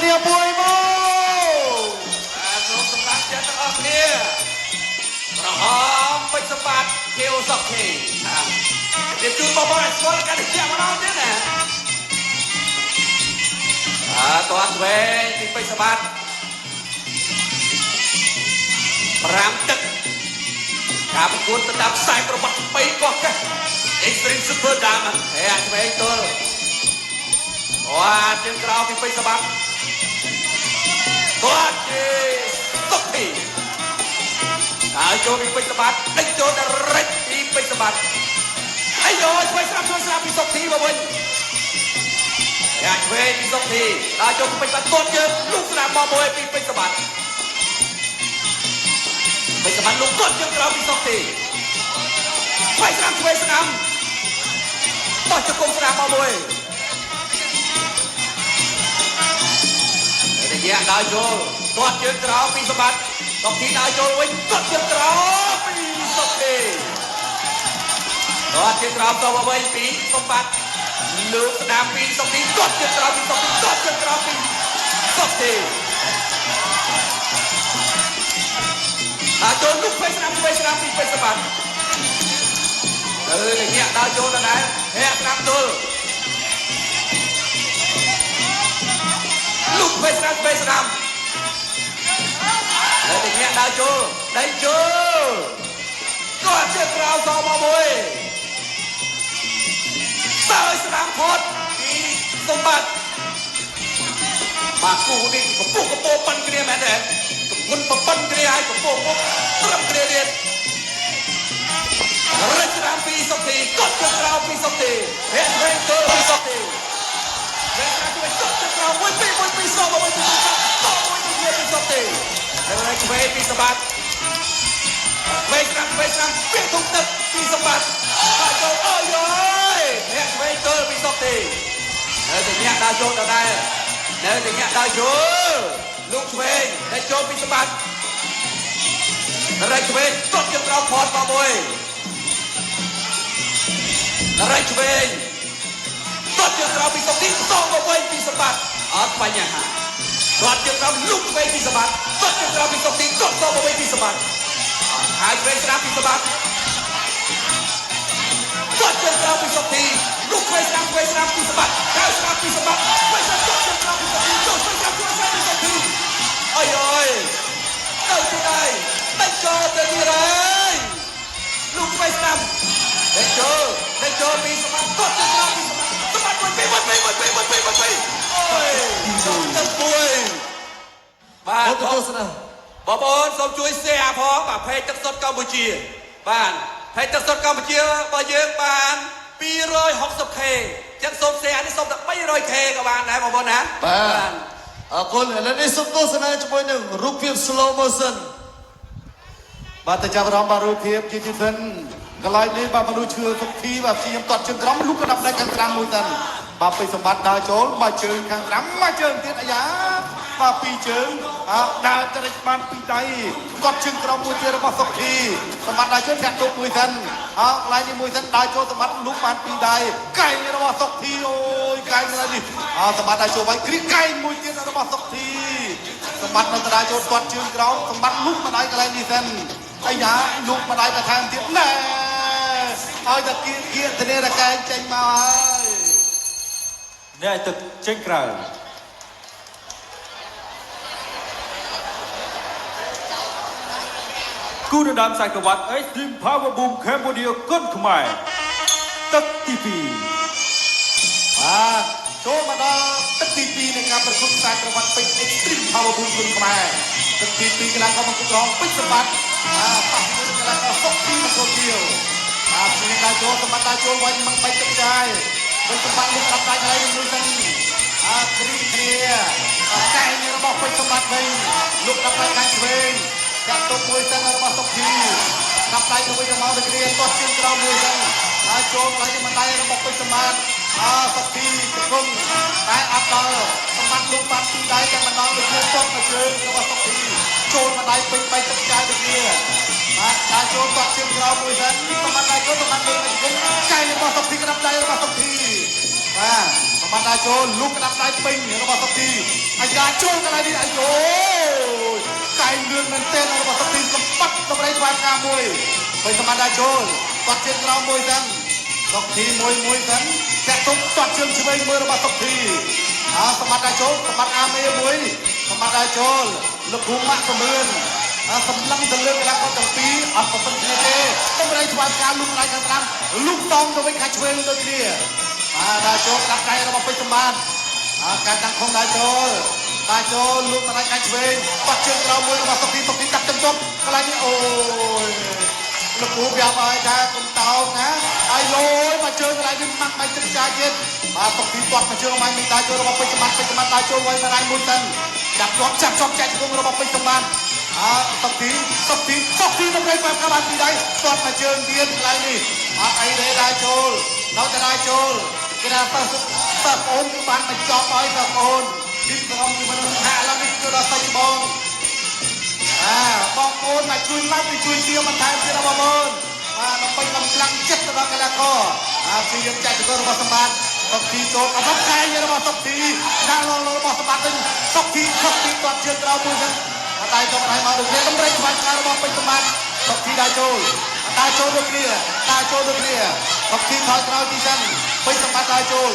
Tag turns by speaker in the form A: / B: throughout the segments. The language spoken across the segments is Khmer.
A: គ្នាមួយមក
B: សូមសម្រាប់ចិត្តទាំងអស់គ្នាប្រហមពេជ្រសម្បត្តិខៀវសុខធីរៀបជូនបងប្អូនឲ្យស្គាល់កាន់តែជាម្ដងទៀតណាតោះឆ្វេងពីពេជ្រសម្បត្តិ5ទឹកការប្រកួតទៅតាមខ្សែប្រវត្តិ3កោះកេះ Extreme Super Diamond ហើយឆ្វេងទល់ជើងក្រោមពីពេជ្រសម្បត្តិគាត់ជាសុខធីហើយចូលពីពេជ្រសម្បត្តិដេញចូលដល់រិចពីពេជ្រសម្បត្តិអាយឆ្វេងស្រាប់ពីសុខធីមកវិញឆ្វេងពីសុខធីដល់ចូលពីពេជ្រសម្បត្តិគាត់យើងលុកស្នាមមកមួយពីពេជ្រសម្បត្តិពេជ្រសម្បត្តិលុកគាត់យើងក្រោមពីសុខធីឆ្វេងស្នាមបោះជង្គង់ស្នាមមកមួយរយៈដើរចូលគាត់ជើងក្រោមពីសម្បត្តិសុខធីដើរចូលវិញគាត់ជើងក្រោមពីសុខធីគាត់ជើងក្រោមទៅវិញពីសម្បត្តិលើកស្ដាមពីសុខធីគាត់ជើងក្រោមពីសុខធីគាត់ជើងក្រោមពីសុខធីដើរចូលលុកពេជ្រស្នាមពីពេជ្រសម្បត្តិរយៈដើរចូលដល់ដែរហែកស្នាមទល់លុកពេជ្រស្នាមហើយតែអ្នកដើរចូលដេញចូលគាត់ជាក្រៅសមកមួយសើស្នាមផុតពីសម្បត្តិបាទគូនេះកំពុងកំពោប៉ុនគ្នាមែនទេកំពុងប៉ុនគ្នាឲ្យកំពុងត្រឹមគ្នាទៀតរចនាពីសុខធីគាត់ជាក្រៅពីសុខធីហេតុវិញទៅពីសុខធីគាត់ក្រោមមួយពីសមកមួយពីសុខធីហើយឆ្វេងពីសម្បត្តិឆ្វេងស្រាំពីទុកទឹកពីសម្បត្តិហើយចូលអើយអ្នកឆ្វេងទល់ពីសុខធីនៅតែអ្នកដើរចូលដល់ដែរនៅតែអ្នកដើរចូលលោកឆ្វេងតែចូលពីសម្បត្តិរៃឆ្វេងគាត់យកក្រោមផតមកមួយរៃឆ្វេងគាត់យកក្រោមពីសុខធីសងមកវិញពីសម្បត្តិអត់បញ្ហាគាត់យកក្រោមលុកវិញពីសម្បត្តិគាត់យកក្រោមពីសុខធីគាត់សងមកវិញពីសម្បត្តិហើយឆ្វេងស្ដាប់ពីសម្បត្តិគាត់យកក្រោមពីសុខធីលុកវិញស្ដាប់ពីសម្បត្តិហើយស្ដាប់ពីសម្បត្តិវិញគាត់យកក្រោមពីសុខធីចូលស្ដាប់ពីសុខធីអើយទៅទីដៃដេញចូលទៅទីរៃលុកវិញស្ដាប់ដេញចូលពីសម្បត្តិគាត់យកក្រោមពីសម្បត្តិមួយអូយចូលទៅមួយបាទបងប្អូនសូមជួយ share ផងបាទเพจទឹកសុទ្ធកម្ពុជាបាទเพจទឹកសុទ្ធកម្ពុជាបើយើងបាន 260k ចឹងសូម share នេះសូមតែ 300k ក៏បានដែរបងប្អូនណា
A: បាទអរគុណឥឡូវនេះសូមទស្សនាជាមួយនឹងរូបភាព slow motion បាទទៅចាប់អារម្មណ៍បាទរូបភាពជាទីសិនកន្លែងនេះបាទមនុស្សឈឺសុខធីបាទខ្ញុំតត់ជើងក្រោមលុកកណ្ដាប់ដៃខាងក្រៅមួយតិនបាទពេជ្រសម្បត្តិដើរចូលមកជើងខាងក្រៅមកជើងទៀតអាយ៉ាបាទពីរជើងដើរទៅបានពីរដៃគាត់ជើងក្រោមមួយទៀតរបស់សុខធីសម្បត្តិដើរចូលកាត់ទុកមួយតិនកន្លែងនេះមួយតិនដើរចូលសម្បត្តិលុកបានពីរដៃកែងរបស់សុខធីអូយកែងនៅនេះសម្បត្តិដើរចូលវិញគ្រីកែងមួយទៀតរបស់សុខធីសម្បត្តិនៅដើរចូលគាត់ជើងក្រោមសម្បត្តិលុកម្ដាយកន្លែងនេះតិនអាយ៉ាលុកម្ដាយបន្ថែមទៀតណែឲ្យតែគៀកធានារកែងចេញមកហើយនេះឲ្យទឹកចេញក្រៅគូដណ្ដើមខ្សែក្រវ៉ាត់ Extreme Power Boom Cambodia គុនខ្មែរទឹកទី2បាទចូលមកដល់ទឹកទី2នៃការប្រកួតខ្សែក្រវ៉ាត់ពេជ្រ Extreme Power Boom គុនខ្មែរទឹកទី2កីឡាករមកក្រងពេជ្រសម្បត្តិប៉ះមួយកីឡាករសុខធីមកចូលទៀតពីដើរចូលសម្បត្តិដើរចូលវិញមកបែកទឹកចាយពេជ្រសម្បត្តិលោកកាប់ដៃកន្លែងមួយសិនគ្រីគ្នាកែងរបស់ពេជ្រសម្បត្តិវិញលោកកាប់ដៃខាងឆ្វេងចាក់ទុកមួយសិនរបស់សុខធីកាប់ដៃទៅវិញទៅមកដូចគ្នាទាត់ជើងក្រោមមួយសិនហើយចូលកន្លែងបណ្ដៃរបស់ពេជ្រសម្បត្តិសុខធីកំពុងតែអត់ដល់សម្បត្តិលោកបានពីដៃតែម្ដងដូចគ្នាទាត់ទៅជើងរបស់សុខធីចូលបណ្ដៃពេញបែកទឹកចាយដូចគ្នាបាទដើរចូលទាត់ជើងក្រោមមួយសិនសម្បត្តិដើរចូលសម្បត្តិលើកកែងរបស់សុខធីក្រាបដៃរបស់សុខធីបាទ
B: សម្បត្តិចូលលុកក្តាប់ដៃពេញរបស់សុកទីអាយ៉ាចូលកន្លែងនេះអាយូកាយលឿនមែនទែនរបស់សុកទីសម្បត្តិសម្រាប់ស្វាការមួយពេលសម្បត្តិចូលគាត់ជើងក្រោមមួយទាំងសុកទីមួយទាំងតែទុកគាត់ជើងឆ្វេងមួយរបស់សុកទីសម្បត្តិចូលសម្បត្តិអាមេមួយសម្បត្តិចូលលោកគ្រូម៉ាក់សមឿនសម្លឹងទៅលើកន្លងគាត់ទាំងពីរអត់ប្រសិទ្ធគ្នាទេសម្រាប់ស្វាការលុកដៃខាងស្ដាំលុកតងទៅវិញខាងឆ្វេងដូចគ្នាដាចូលដាក់ដៃរបស់ពេជ្រសម្បត្តិការតាំងខំដាចូលលុកដៃខាងឆ្វេងបាត់ជើងក្រោមមួយរបស់សុកទីដាក់ចំកន្លែងនេះអូយលោកគ្រូប្រាប់ឲ្យថាកុំតោកណាអាយយមកជើងកន្លែងនេះម៉ាក់មិនទឹកចាទៀតសុកទីគាត់មកជើងមកដាចូលរបស់ពេជ្រសម្បត្តិដាចូលໄວមកដៃមួយទៅចាប់ជាប់ចែកជង្គង់របស់ពេជ្រសម្បត្តិសុកទីដើម្បីបែបកាបានពីដៃគាត់មកជើងទៀតកន្លែងនេះអត់អីទេដាចូលនៅតែដាចូលគេថាតើអូនគឺបានបញ្ចប់ហើយតើអូនទីក្រុមគឺមនុស្សហាក់ឡើងនេះគឺដល់សាច់បងបងអូនមកជួយឡើងជួយទាមបន្ថែមទៀតបងប្អូនដើម្បីកម្លាំងចិត្តរបស់កីឡាករព្យាយាមចាក់ចង្កូតរបស់សម្បត្តិសុកទីចូលអត់ខែរបស់សុកទីដាក់លរបស់សម្បត្តិវិញសុកទីគាត់ជើងក្រោមមួយហ្នឹងដៃទៅដៃមកដូចគ្នាតម្រេចខ្វាច់ការរបស់ពេជ្រសម្បត្តិសុកទីដាក់ចូលដូចគ្នាសុកទីថយក្រោយទីសិនពេជ្រសម្បត្តិដាក់ចូល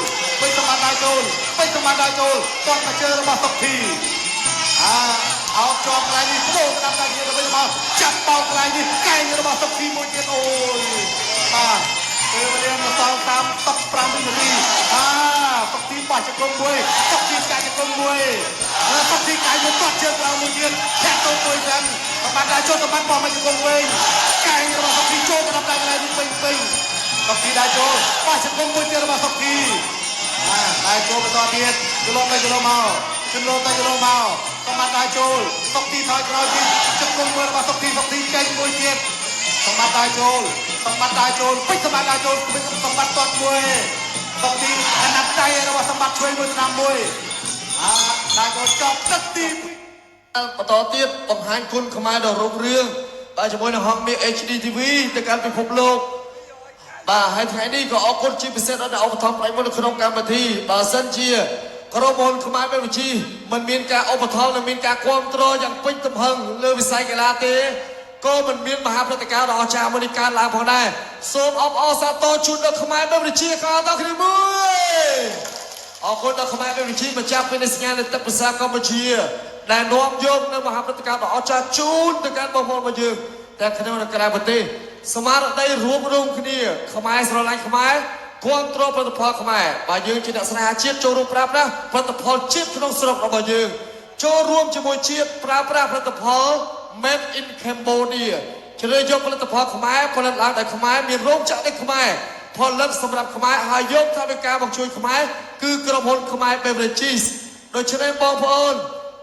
B: គាត់មកជើងរបស់សុកទីអោបជាប់កន្លែងនេះបដូរតាមដៃទៀតទៅវិញមកចាប់បោកកន្លែងនេះកែងរបស់សុកទីមួយទៀតអូយពេលវេលាមកដល់តាម15វិនាទីសុកទីបោះជង្គង់មួយសុកទីកាយជង្គង់មួយសុកទីកាយមួយគាត់ជើងក្រោមមួយទៀតធាក់ទៅមួយចឹងសម្បត្តិដាក់ចូលសម្បត្តិបោះមកជង្គង់វិញកែងរបស់សុកទីចូលទៅដល់កន្លែងនេះពេញសុកទីដាក់ចូលបោះជង្គង់មួយទៀតរបស់សុកទីដាក់ចូលបន្តទៀតចន្លោះទៅចន្លោះមកសម្បត្តិដាក់ចូលសុកទីថយក្រោយទៀតជង្គង់មួយរបស់សុកទីចេញមួយទៀតសម្បត្តិដាក់ចូលពេជ្រសម្បត្តិដាក់ចូលសម្បត្តិទាត់មួយសុកទីអាណត្តិដៃរបស់សម្បត្តិឆ្វេងមួយស្នាមមួយដាក់ចូលចប់ទឹកទីបន្តទៀតបង្ហាញគុណខ្មែរដ៏រុងរឿងបាទជាមួយនឹងហងមាស HD TV ទៅកាន់ពិភពលោកបាទហើយថ្ងៃនេះក៏អរគុណជាពិសេសដល់ឧបត្ថម្ភប្រិយមិត្តនៅក្នុងកម្មវិធីបើសិនជាក្រុមហ៊ុនខ្មែរមេវិជីមិនមានការឧបត្ថម្ភនិងមានការគ្រប់គ្រងយ៉ាងពេញទំហឹងលើវិស័យកីឡាទេក៏មិនមានមហាព្រឹត្តិការណ៍ដ៏អស្ចារ្យមួយនេះកើតឡើងផងដែរសូមអបអរសាទរជូនដល់ខ្មែរមេវិជីក៏ដល់គ្នាមួយអរគុណដល់ខ្មែរមេវិជីម្ចាស់ពានសញ្ញានៃទឹកភាសាកម្ពុជាដែលនាំយកនៅមហាព្រឹត្តិការណ៍ដ៏អស្ចារ្យជូនទៅកាន់បងប្អូនរបស់យើងតែក្នុងនិងក្រៅប្រទេសស្មារតីរួមរំគ្នាខ្មែរស្រឡាញ់ខ្មែរគ្រប់គ្រងផលិតផលខ្មែរបើយើងជាអ្នកស្នេហាជាតិចូលរួមប្រើប្រាស់ផលិតផលជាតិក្នុងស្រុករបស់យើងចូលរួមជាមួយជាតិប្រើប្រាស់ផលិតផល Made in Cambodia ជ្រើសយកផលិតផលខ្មែរផលិតឡើងដោយខ្មែរមានរោងចក្រនៅខ្មែរផលិតសម្រាប់ខ្មែរហើយយកថវិកាមកជួយខ្មែរគឺក្រុមហ៊ុនខ្មែរ Beverages ដូច្នេះបងប្អូន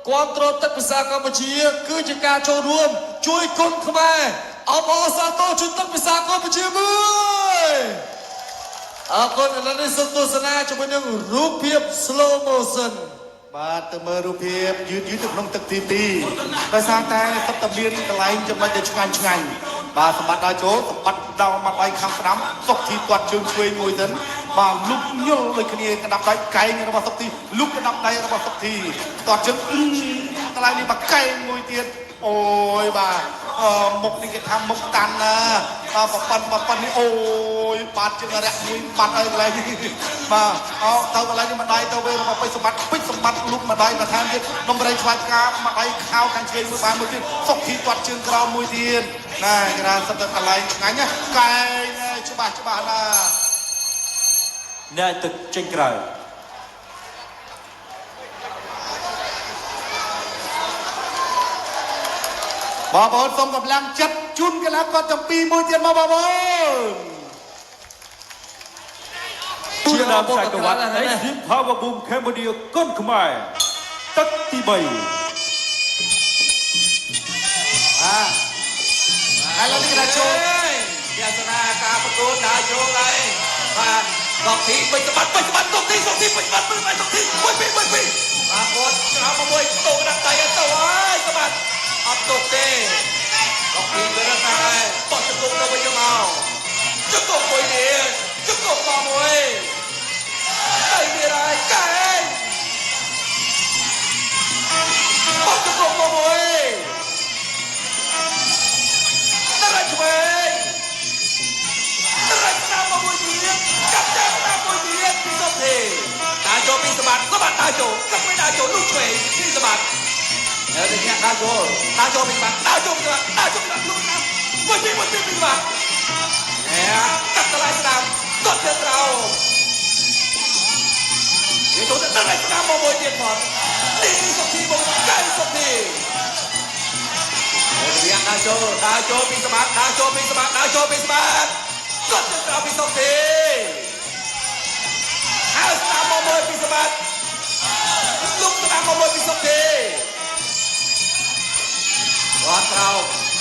B: គ្រប់គ្រងទឹកភាសាកម្ពុជាគឺជាការចូលរួមជួយគុណខ្មែរអបអរសាទរជូនទឹកភាសាកម្ពុជាមួយអរគុណឥឡូវនេះសូមទស្សនាជាមួយនឹងរូបភាព slow motion បាទទៅមើលរូបភាពយឺតទៅក្នុងទឹកទី2ដោយសារតែសត្វតាមានកន្លែងចំណុចដែលឆ្ងាញ់បាទសម្បត្តិដល់ចូលសម្បត្តិដល់មកដៃខាងស្ដាំសុកទីគាត់ជើងឆ្វេងមួយទៅបាទលុកញុលដូចគ្នាក្តាប់ដៃកែងរបស់សុកទីលុកក្តាប់ដៃរបស់សុកទីគាត់ជើងកន្លែងនេះមកកែងមួយទៀតអូយបាទមុខនេះគេថាមុខតាន់ណាប៉ប៉ិននេះអូយបាត់ជើងរយៈមួយបាត់ហើយកន្លែងនេះបាទទៅកន្លែងនេះម្ដាយទៅវិញរបស់ពេជ្រសម្បត្តិលុកម្ដាយបន្ថែមទៀតតម្រៃខ្វាច់ការម្ដាយខោខាងឆ្វេងមួយបានមួយទៀតសុកទីគាត់ជើងក្រោមមួយទៀតណាគេថាសិតទៅកន្លែងឆ្ងាញ់ណាកែងច្បាស់ណា
A: អ្នកទឹកចេញក្រៅ
B: បងប្អូនសូមកម្លាំងចិត្តជូនកីឡាករទាំងពីរមួយទៀតមកបងប្អូន
A: ជាដើមខ្សែក្រវ៉ាត់ Extreme Power Boom Cambodia គុនខ្មែរទឹកទី3ឥ
B: ឡូវនេះគេចូលវាសនាការប្រកួតដល់ចូលហើយបាទសុកទីពេជ្រសម្បត្តិសុកទីពេជ្រសម្បត្តិសុកទីមួយពីបាទគាត់ក្រោមមួយតូដាក់ដៃទៅហើយសម្បត្តិអត់ទុកទេសុកទីទៅរត់ហើយបោះជង្គង់ទៅវិញមកជង្គង់មួយនេះជង្គង់មកមួយ មានហើយកែងបោះទៅមកមួយដល់ឆ្វេងដល់ស្នាមមួយទៀតចាប់ចាប់ស្នាមមួយទៀតពីសុំទេតាចូលពីសម្បត្តិតាចូលកាត់មិនតាចូលលោកឆ្វេងពីសម្បត្តិហើយទៅញាក់តាចូលពីសម្បត្តិតាចូលលោកណាមួយពីពីសម្បត្តិកាត់តឡៃស្នាមគាត់ទៅត្រូវវាចូលទៅដល់ស្នាមមួយទៀតផងនេះសុខទីមកកែសុខទីវាតាចូលពីសម្បត្តិតាចូលពីសម្បត្តិគាត់ទៅត្រូវពីសុខទីហើយស្នាមមួយពីសម្បត្តិលោកស្នាមមួយពីសុខទីគាត់ត្រូវ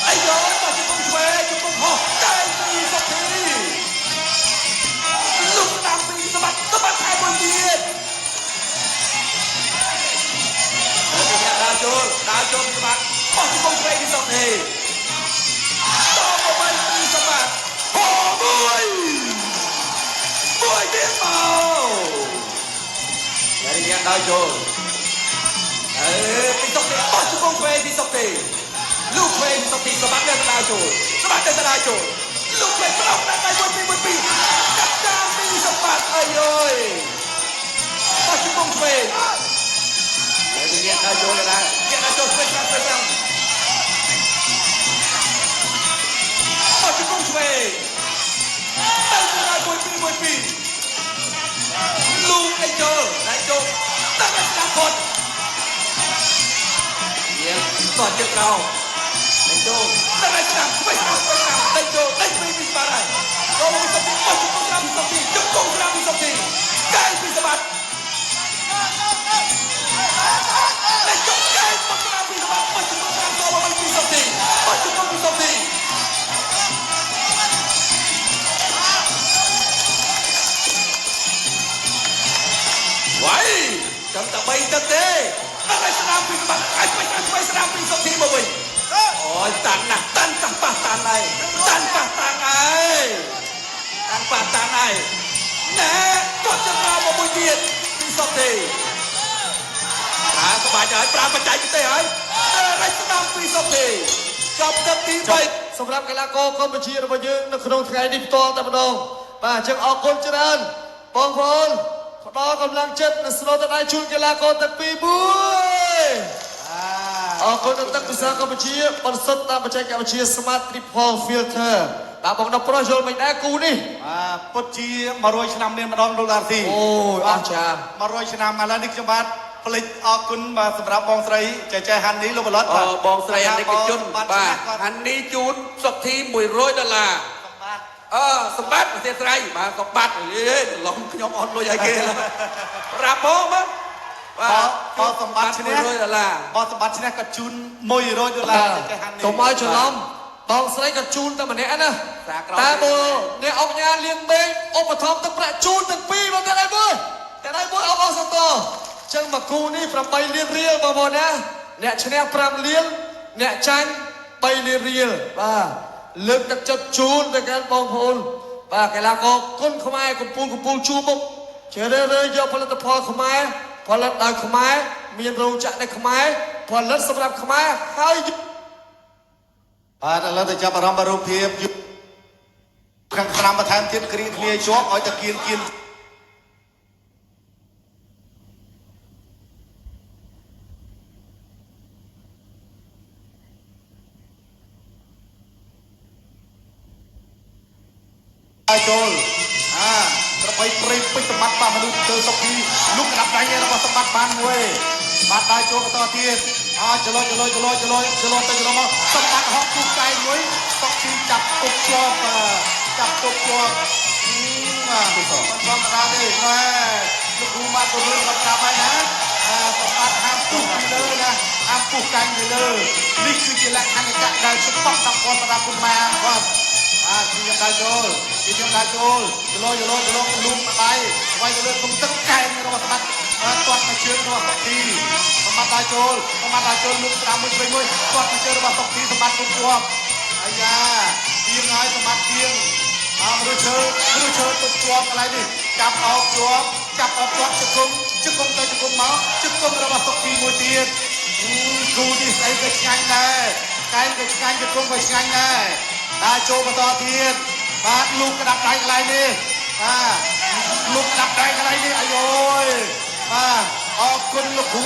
B: អាយយកមកជង្គង់ឆ្វេងជង្គង់ហោះតែពីសុខទីលោកស្នាមពីសម្បត្តិថែមួយទៀតតាចូលពីសម្បត្តិបោះជង្គង់ឆ្វេងពីសុខទីតមកវិញពីសម្បត្តិហោមួយទៀតមកហើយយ៉ាងដល់ចូលពីសុខទីបោះជង្គង់ឆ្វេងពីសុខទីលោកឆ្វេងសុខទីសម្បត្តិទៅដល់ចូលលោកឆ្វេងប្រោកដាក់ដៃមួយពីកាត់តាមពីសម្បត្តិអើយអើយបោះជង្គង់ឆ្វេងហើយយ៉ាងដល់ចូលដែរយ៉ាងដល់ចូលឆ្វេងបោះជង្គង់ឆ្វេងទៅដល់មួយពីលោកឯចូលដាក់ស្ដាប់គាត់យើងតោះជើងក្រោមឯចូលដាក់ស្ដាប់ទៅចូលដេញពីបាត់ហើយចូលមកសុខទីបោះជង្គង់ស្ដាប់ពីសុខទីជង្គង់ស្ដាប់ពីសុខទីកែពីសម្បត្តិដេញចូលកែបោះស្ដាប់ពីសម្បត្តិបោះជង្គង់ស្ដាប់ចូលមកពីសុខទីបោះជង្គង់ពីសុខទីវ៉ៃចាំតែ3ទឹកទេដល់ស្នាមពីសម្បត្តិអាចស្នាមពីសុខទីមកវិញអូយតាន់ណាស់តាន់ប៉ះតាន់ហើយតាន់ប៉ះតាន់ហើយណែគាត់ចង្រោមកមួយទៀតពីសុខទីសบายហើយប្រើបច្ចេកទេសហើយដល់ស្នាមពីសុខទីចប់ទឹកទី3
C: សម្រាប់កីឡាករកម្ពុជារបស់យើងនៅក្នុងថ្ងៃនេះផ្ទាល់តែម្ដងបាទអញ្ចឹងអរគុណច្រើនបងប្អូនផ្ដល់កម្លាំងចិត្តនិងស្នូលទៅដល់ជូនកីឡាករទាំងពីរមួយអរគុណដល់ទឹកពិសាកម្ពុជាបន្សុទ្ធតាមបច្ចេកវិទ្យា Smart Triple Filter បាទបងប្រុសយល់មិនដែរគូនេះ
A: ពិតជា100ឆ្នាំមានម្ដងលោកដាស៊ី
C: អូយអស្ចារ្យ
A: 100ឆ្នាំឥឡូវនេះខ្ញុំបាទផ្លេចអរគុណបាទសម្រាប់បងស្រីចែហាន់នីលោកបលត់បាទ
B: បងស្រីអនិកជនបាទហាន់នីជូនសុខទី$100សម្បត្តិប្រទេសស្រីបាទសម្បត្តិឡងខ្ញុំអត់លុយឲ្យគេប្រាប់បងមើល
A: បាទសម្បត្តិឈ្នះ
B: $100
A: បងសម្បត្តិឈ្នះក៏ជូន$100
C: ចែហាន់នីកុំឲ្យច្រឡំបងស្រីក៏ជូនតែម្នាក់ណាតែបើអ្នកអង្គញាលៀងមេឃឧបត្ថម្ភទឹកប្រាក់ជូនទាំងពីរមកតែដៃមួយអបអរសាទរចឹងមកគូនេះ8លានរៀលបងប្អូនណាអ្នកឈ្នះ5លានអ្នកចាញ់3លានរៀលបាទលើកទឹកចិត្តជូនទៅកាន់បងប្អូនបាទកីឡាករគុណខ្មែរកំពូលជួមុខជារឿយយកផលិតផលខ្មែរផលិតដោយខ្មែរមានរោងចក្រនៅខ្មែរផលិតសម្រាប់ខ្មែរហើយ
A: បាទឥឡូវទៅចាប់អារម្មណ៍រូបភាពខាងស្នាមបន្ថែមទៀតគ្រាគ្នាជាប់ឲ្យតែគៀនចូលប្របីព្រៃពេញសម្បត្តិបាទមនុស្សទៅសុខទីលុកក្តាប់ដៃរបស់សម្បត្តិបានមួយបាទដើរចូលបន្តទៀតចលទៅចលមកសម្បត្តិហោះគូកែងមួយសុខទីចាប់ទុកជាប់បាទមិនធម្មតាទេណែលោកគ្រូមកទៅរឿងគាត់ចាប់ហើយណាសម្បត្តិហាមពុះពីលើណាហាមពុះកែងពីលើនេះគឺជាលក្ខណៈដែលច្បាស់តាមគាត់ប្រាប់គុណម៉ែគាត់ជាការចូលចលលុំដៃវាយទៅលើគុំទឹកកែងរបស់សម្បត្តិទាត់មកជើងរបស់សុខទីសម្បត្តិចូលលោកស្ដាំមួយទាត់មកជើងរបស់សុខទីសម្បត្តិគុំជាប់អាយ៉ាទៀងហើយសម្បត្តិទៀងមនុស្សឈើទុកជាប់កន្លែងនេះចាប់អោបជាប់ ចាប់អត់ជាប់ជង្គង់ទៅជង្គង់មកជង្គង់របស់សុកទីមួយទៀតគូនេះស្អីក៏ឆ្ងាញ់ដែរកែងក៏ឆ្ងាញ់ជង្គង់ក៏ឆ្ងាញ់ដែរតាចូលបន្តទៀតបាទលូកក្តាប់ដៃកន្លែងនេះលូកក្តាប់ដៃកន្លែងនេះអាយអូយបាទអរគុណលោកគ្រូ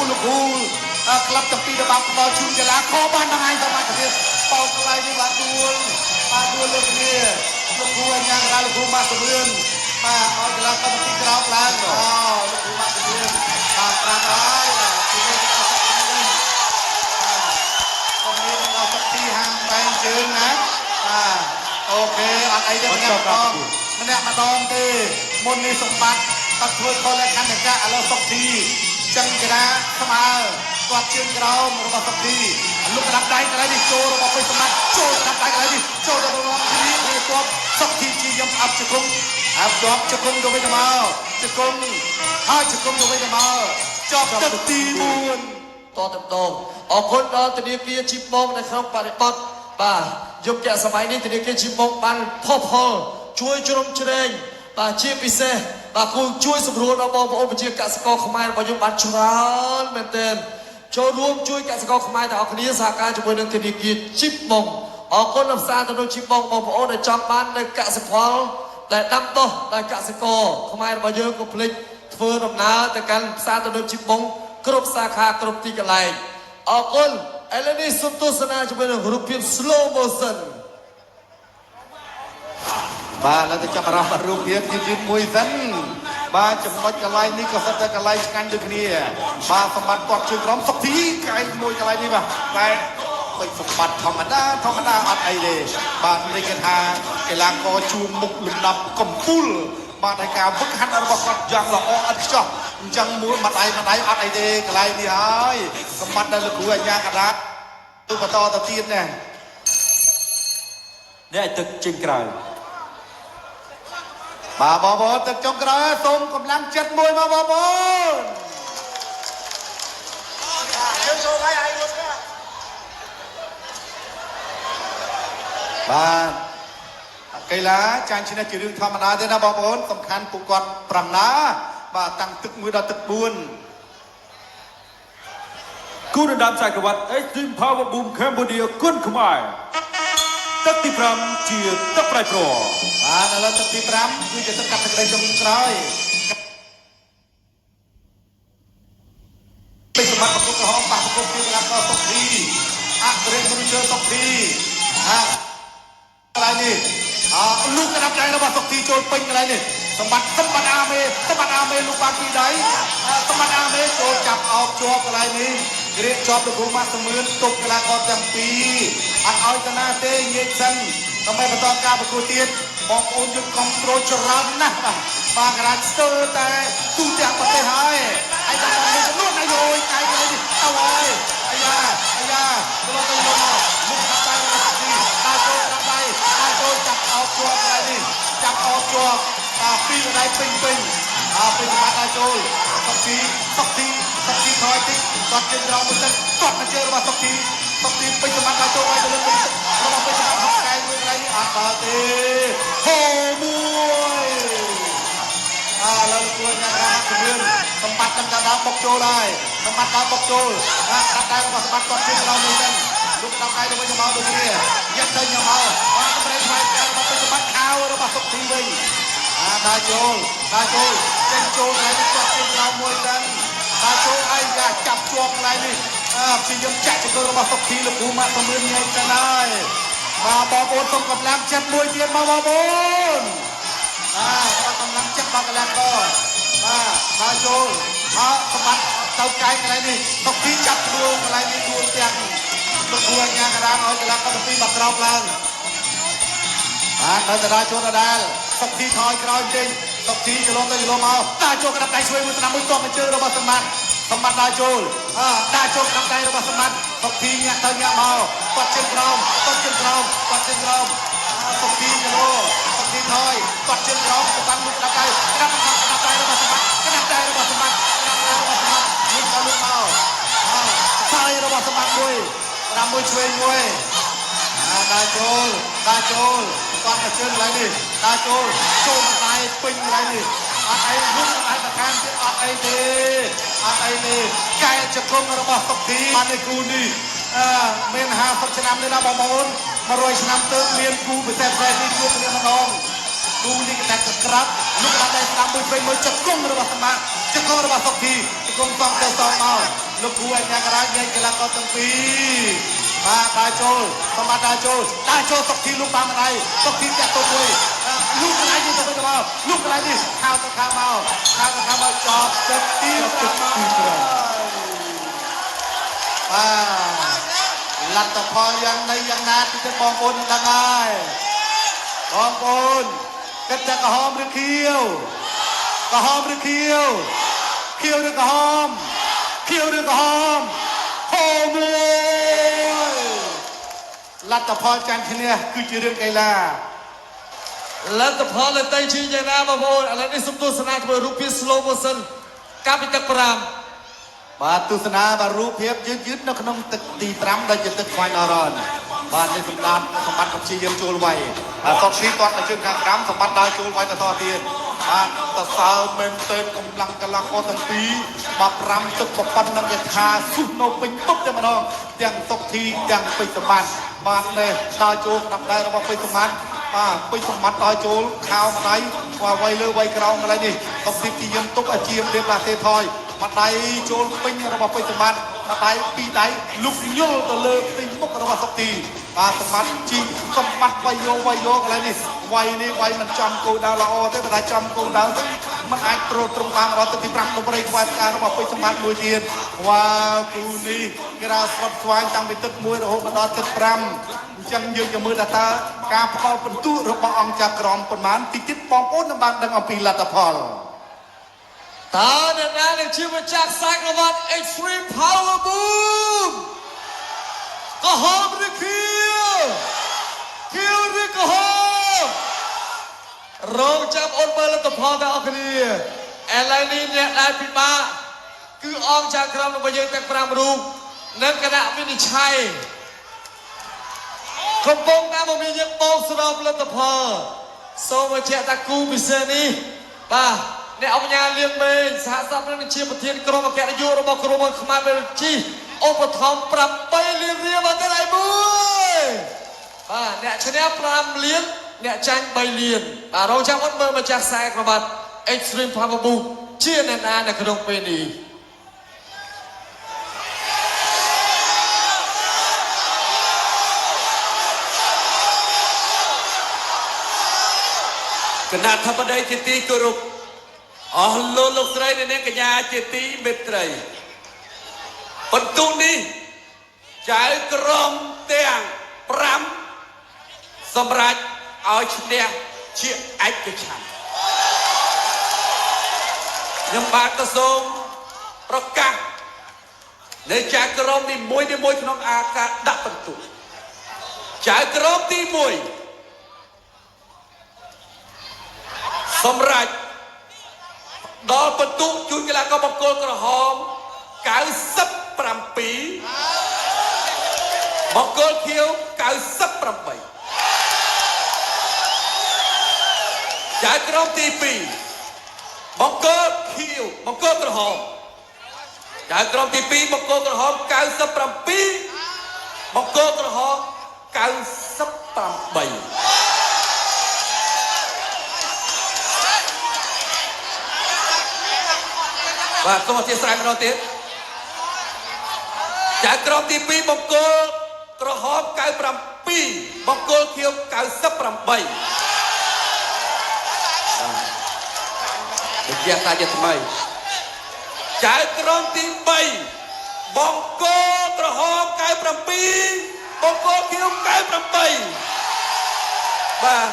A: ក្លឹបទាំងពីរដែលបានផ្ដល់ជូនកីឡាខបានថ្ងៃសមត្ថភាពបោកកន្លែងនេះបាទដួលលើគ្នាលោកគ្រូអញ្ញារាលោកគ្រូមកសរឿនបាទឲ្យកីឡាកម្មវិធីក្រោមឡើងលោកគ្រូមកសរឿនបាទប្រាប់ហើយពីនេះទៅអត់វិញបាទមានដល់ទឹកទីហាងបែងជើងណាបាទអូខេអត់អីទេម្នាក់ម្ដងទេមុននេះសម្បត្តិអត់ធ្វើខុសលក្ខណៈឥឡូវសុកទីចឹងកីឡាស្មើគាត់ជើងក្រោមរបស់សុកទីលុកក្តាប់ដៃកន្លែងនេះចូលរបស់ពេជ្រសម្បត្តិចូលក្តាប់ដៃកន្លែងនេះចូលដល់របស់គ្រីនេះគាត់សុកទីជាយំអប់ជង្គង់អាប់ជាប់ជង្គង់ទៅវិញទៅមកជង្គង់ហើយជង្គង់ទៅវិញទៅមកជាប់ទឹកទី4
C: តទៅម្ដងអរគុណដល់ធនាគារជីបងនៅក្នុងបរិបទបាទយុគសម័យនេះធនាគារជីបងបានផុសផុលជួយជ្រោមជ្រែងបាទជាពិសេសបាទគូជួយសម្រួលដល់បងប្អូនប្រជាកសិករខ្មែររបស់យើងបានច្រើនមែនទែនចូលរួមជួយកសិករខ្មែរទាំងអស់គ្នាសហការជាមួយនឹងធនាគារជីបងអរគុណដល់ផ្សារទៅនឹងជីបងបងប្អូនដែលចង់បាននៅកសិផលដែលដាំដុះដល់កសិករខ្មែររបស់យើងកុំភ្លេចធ្វើដំណើរទៅកាន់ផ្សារទៅនឹងជីបងគ្រប់សាខាគ្រប់ទីកន្លែងអរគុណឥឡូវនេះសូមទស្សនាជាមួយនឹងរូបភាព slow motion
A: បាទឥឡូវទៅចាប់អារម្មណ៍រូបភាពយឺតមួយសិនបាទចំណុចកន្លែងនេះក៏សិតតែកន្លែងឆ្ងាញ់ដូចគ្នាបាទសម្បត្តិគាត់ជើងក្រោមសុកទីកែមួយកន្លែងនេះបាទតែពេជ្រសម្បត្តិធម្មតាអត់អីទេបាទនេះគេថាកីឡាករជួងមុខលំដាប់កំពូលបាទហើយការវឹកហាត់របស់គាត់យ៉ាងល្អឥតខ្ចោះអញ្ចឹងមួយម្ដាយអត់អីទេកន្លែងនេះហើយសម្បត្តិដែលលោកគ្រូអញ្ញាកដាទៅបន្តទៅទៀតណានេះទឹកជើងក្រោយបាទបងប្អូនទឹកចុងក្រោយសូមកម្លាំងចិត្តមួយមកបងប្អូនយើងចូលហើយហើយមកបាទកីឡាចាញ់ឈ្នះជារឿងធម្មតាទេណាបងប្អូនសំខាន់ពួកគាត់ប្រឹងណាបាទតាំងទឹក1ដល់ទឹក4គូរដំចក្រវត្ត Extreme Power Boom Cambodia គុនខ្មែរទឹកទី5ជាទឹកប្រៃប្របាទឥឡូវទឹកទី5គឺជាទឹកកាត់ទឹកដីចុងក្រោយពេជ្រសម្បត្តិប្រកបក្រហមបាក់ប្រកបពីកីឡាករសុកធីអក្រិតមនុស្សសុកធីកន្លែងនេះលូកក្តាប់ដៃរបស់សុកធីចូលពេញកន្លែងនេះសម្បត្តិអាមេលូកបានពីដៃសម្បត្តិអាមេចូលចាប់អោបជាប់កន្លែងនេះរៀបជាប់លោកគ្រូម៉ាក់សមឿនទប់កីឡាករទាំងពីរអត់ឲ្យតាណាទេងាកសិនដើម្បីបន្តការប្រកួតទៀតបងប្អូនយើងគ្រប់គ្រងច្រើនណាស់បាទករាជស្ទើរតែទូទាំងប្រទេសហើយហើយដល់មានចំនួនអាយកាយនេះទៅហើយអាយ៉ាលោកទៅលោកមុខដៃរបស់ទីតាចូលដៃតាចូលចាប់អោបជាប់កន្លែងនេះចាប់អោបជាប់ពីកន្លែងពេញពេញបាត់តាចូលសុកទីថយតិចគាត់ជិះរងមួយទឹកគាត់មកជើងរបស់សុកទីពេញសម្បត្តិតាចូលឲ្យទៅលើពេញរបស់ពេញសម្បត្តិហកកែមួយកន្លែងនេះអត់ដល់ទេហូមួយឡើយគួរញ៉ាំរាជំនឿសម្បត្តិតាមដល់បុកចូលហើយសម្បត្តិដល់បុកចូលកាត់ដៃរបស់សម្បត្តិគាត់ជិះរងមួយទឹកលោកដល់ដៃទៅវិញមកដូចគ្នាយកទៅញ៉ាំមកអត់ប្រេងស្វែងរបស់ពេញសម្បត្តិខៅរបស់សុកទីវិញតាចូលចេញចូលហើយគាត់ជិះរងមួយទឹកតាចូលឲ្យចាប់ជាប់កន្លែងនេះព្យាយាមចាក់ចង្កឹះរបស់សុកធីលោកគ្រូម៉ាក់សមឿនញ៉ៃទៅហើយបាទបងប្អូនសូមកម្លាំងចិត្តមួយទៀតមកបងប្អូនគាត់កម្លាំងចិត្តដល់កីឡាករបាទតាចូលសម្បត្តិទៅកាយកន្លែងនេះសុកធីចាប់ដួលកន្លែងនេះដួលទាំងលោកគ្រូអញ្ញាកដាឲ្យកីឡាករទាំងពីរបាត់ក្រោមឡើងបាទដល់តាចូលដដែលសុកធីថយក្រោយចេញសុកធីចលងទៅចលងមកតាចូលក្តាប់ដៃឆ្វេងមួយស្នាមមួយតបមកជើងរបស់សម្បត្តិដាចូលក្តាប់ដៃរបស់សម្បត្តិសុកធីញាក់ទៅញាក់មកគាត់ជើងក្រោមសុកធីចលោសុកធីថយគាត់ជើងក្រោមសម្បត្តិមួយក្តាប់ដៃរបស់សម្បត្តិនេះក៏លុបមកខ្សែរបស់សម្បត្តិមួយក្តាប់មួយឆ្វេងមួយតាចូលគាត់មកជើងកន្លែងនេះតាចូលមកដៃពេញកន្លែងនេះអត់អីលុបកន្លែង ខានទៀតអត់អីទេកែជង្គង់របស់សុខធីបាននេះគូនេះមាន50ឆ្នាំនេះណាបងប្អូន100ឆ្នាំទៅមានគូពិសេសនេះជួបគ្នាម្ដងគូនេះគេតែក្រាប់លោកបានតែស្ដាប់មួយមើលជង្គង់របស់សម្បត្តិជង្គង់របស់សុខធីជង្គង់សំទៅសំមកលោកគូអញ្ញាក្រៅញែកកីឡាករទាំងពីរបាទដើរចូលសម្បត្តិដើរចូលសុខធីលោកបានម្ដាយសុខធីចាក់ទៅមួយលោកកន្លែងនេះទៅវិញទៅមកលោកកន្លែងនេះខោទៅខាងមកចប់ទឹកទី5លទ្ធផលយ៉ាងណីយ៉ាងណាទីទៅបងប្អូនដឹងហើយបងប្អូនគិតតែក្រហមឬខៀវក្រហមឬខៀវខៀវឬក្រហមហូមួយលទ្ធផលចាញ់ឈ្នះគឺជារឿងកីឡា
C: លទ្ធផលលើតៃជីយ៉ាងណាបងប្អូនឥឡូវនេះសូមទស្សនាធ្វើរូបភាព slow motion កាពីទឹក5
A: បាទទស្សនាបាទរូបភាពយឺតនៅក្នុងទឹកទី5ដែលជាទឹក final run បាទនេះសម្បត្តិព្យាយាមចូលវាយសុកធីគាត់នៅជើងខាងក្រោមសម្បត្តិដើរចូលវាយបន្តទៀតបាទតសើមែនទេកម្លាំងកីឡាករទាំងពីរបាទ5ទឹកប្រប៉ុណ្ណឹងគេថាស៊ុះនៅពេញពុកតែម្ដងទាំងសុកធីទាំងពេជ្រសម្បត្តិបាទនេះដើរចូលដាក់ដែររបស់ពេជ្រសម្បត្តិបាទពេជ្រសម្បត្តិដើរចូលខោម្ដាយបាទវាយលើវាយក្រោមកន្លែងនេះសុកធីព្យាយាមទុកអាជាមរៀបឡាទេថយម្ដាយចូលពេញរបស់ពេជ្រសម្បត្តិម្ដាយពីរដៃលុកញុលទៅលើទីមុខរបស់សុកធីបាទសម្បត្តិជីសម្បត្តិវាយយកកន្លែងនេះវាយមិនចំគោលដៅល្អទេបើតែចំគោលដៅទៅมันអាចត្រួតត្រងបានដល់ទឹកទី5ដំរីខ្វែផ្ការបស់ពេជ្រសម្បត្តិមួយទៀតវ៉ាគូនេះគេរ៉ាស្វត់ស្វាញតាំងពីទឹក1រហូតដល់ទឹក5អញ្ចឹងយើងจะមើលថាតើការផ្ដល់ពិន្ទុរបស់អង្គចក្រមប៉ុន្មានតិចទៀតបងប្អូននឹងបានដឹងអំពីលទ្ធផល
C: តើអ្នកណានឹងជាម្ចាស់ខ្សែក្រវ៉ាត់ Extreme Power Boom ក្រហមឬខៀវឬក្រហមរងចាំអូនមើលលទ្ធផលទាំងអស់គ្នាឥឡូវនេះអ្នកដែលពិបាកគឺអង្គចក្រមរបស់យើងទាំង5រូបនិងគណៈវិនិច្ឆ័យកំពុងតែមកមានយើងបោកសរុបលទ្ធផលសូមបញ្ជាក់ថាគូពិសេសនេះបាទអ្នកអង្គការលៀងមេងសហសព្ទនឹងជាប្រធានក្រុមអគ្គនាយករបស់ក្រុមខ្មែរបេលជីឧបត្ថម្ភ8លានរៀលមកទៅឯមួយបាទអ្នកឈ្នះ5លានអ្នកចាញ់3លានបាទរងចាំអត់មើលម្ចាស់ខ្សែក្រវ៉ាត់ Extreme Power Boom ជាអ្នកណានៅក្នុងពេលនេះ
B: គណៈធិបតីជាទីគោរពអស់លោកស្រីអ្នកកញ្ញាជាទីមេត្រីបន្ទូនេះចៅក្រមទាំង5សម្រាប់ឲ្យឈ្នះជាឯកច្ឆន្ទខ្ញុំបាទក៏សូមប្រកាសនៅចៅក្រមនីមួយក្នុងអាការដាក់បន្ទូចៅក្រមទី1សម្រាប់ដល់បន្ទុកជួយកីឡាករបង្គោលក្រហម97បង្គោលខៀវ98ចៅក្រមទី2បង្គោលខៀវបង្គោលក្រហមចៅក្រមទី2បង្គោលក្រហម97បង្គោលក្រហម98បាទសូមអធិស្ឋានម្ដងទៀតចៅក្រមទី2បង្គោលក្រហម97បង្គោលខៀវ98វិទ្យាសាស្ត្រជាថ្មីចៅក្រមទី3បង្គោលក្រហម97បង្គោលខៀវ98បាទ